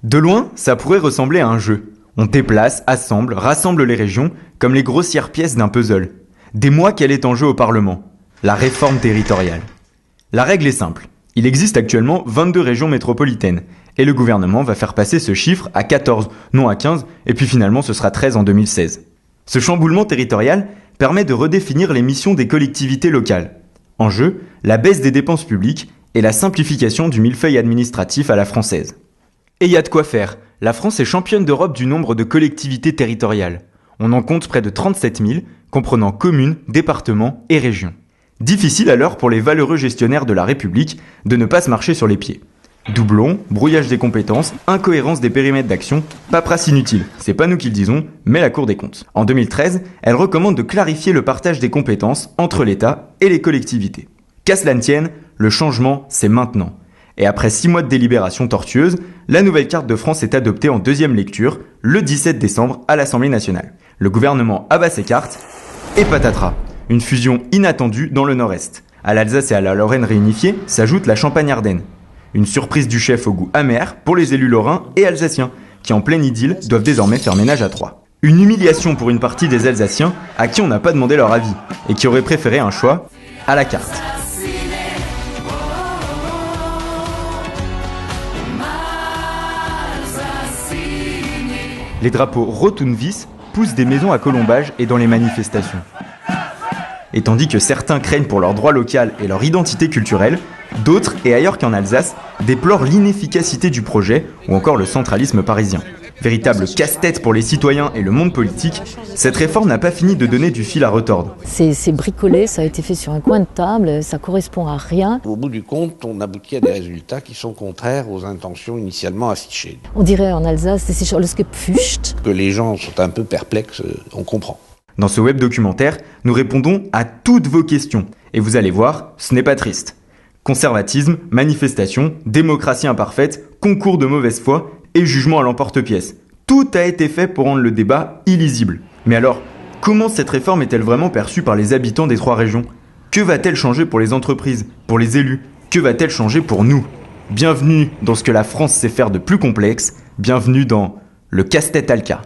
De loin, ça pourrait ressembler à un jeu. On déplace, assemble, rassemble les régions comme les grossières pièces d'un puzzle. Des mois qu'elle est en jeu au Parlement. La réforme territoriale. La règle est simple. Il existe actuellement 22 régions métropolitaines. Et le gouvernement va faire passer ce chiffre à 14, non à 15, et puis finalement ce sera 13 en 2016. Ce chamboulement territorial permet de redéfinir les missions des collectivités locales. En jeu, la baisse des dépenses publiques et la simplification du millefeuille administratif à la française. Et il y a de quoi faire. La France est championne d'Europe du nombre de collectivités territoriales. On en compte près de 37 000, comprenant communes, départements et régions. Difficile alors pour les valeureux gestionnaires de la République de ne pas se marcher sur les pieds. Doublons, brouillage des compétences, incohérence des périmètres d'action, paperasse inutile. C'est pas nous qui le disons, mais la Cour des comptes. En 2013, elle recommande de clarifier le partage des compétences entre l'État et les collectivités. Qu'à cela ne tienne, le changement, c'est maintenant. Et après 6 mois de délibération tortueuse, la nouvelle carte de France est adoptée en deuxième lecture, le 17 décembre, à l'Assemblée nationale. Le gouvernement abat ses cartes, et patatras. Une fusion inattendue dans le Nord-Est. À l'Alsace et à la Lorraine réunifiées s'ajoute la Champagne-Ardenne. Une surprise du chef au goût amer pour les élus lorrains et alsaciens, qui en pleine idylle doivent désormais faire ménage à 3. Une humiliation pour une partie des Alsaciens à qui on n'a pas demandé leur avis, et qui auraient préféré un choix à la carte. Les drapeaux Rot-und-Wiss poussent des maisons à colombage et dans les manifestations. Et tandis que certains craignent pour leur droit local et leur identité culturelle, d'autres, et ailleurs qu'en Alsace, déplorent l'inefficacité du projet ou encore le centralisme parisien. Véritable casse-tête pour les citoyens et le monde politique, cette réforme n'a pas fini de donner du fil à retordre. C'est bricolé, ça a été fait sur un coin de table, ça correspond à rien. Au bout du compte, on aboutit à des résultats qui sont contraires aux intentions initialement affichées. On dirait en Alsace, c'est Charles Gepfuscht. Que les gens sont un peu perplexes, on comprend. Dans ce web documentaire, nous répondons à toutes vos questions. Et vous allez voir, ce n'est pas triste. Conservatisme, manifestation, démocratie imparfaite, concours de mauvaise foi et jugement à l'emporte-pièce. Tout a été fait pour rendre le débat illisible. Mais alors, comment cette réforme est-elle vraiment perçue par les habitants des 3 régions ? Que va-t-elle changer pour les entreprises, pour les élus ? Que va-t-elle changer pour nous ? Bienvenue dans ce que la France sait faire de plus complexe. Bienvenue dans le casse-tête Alka.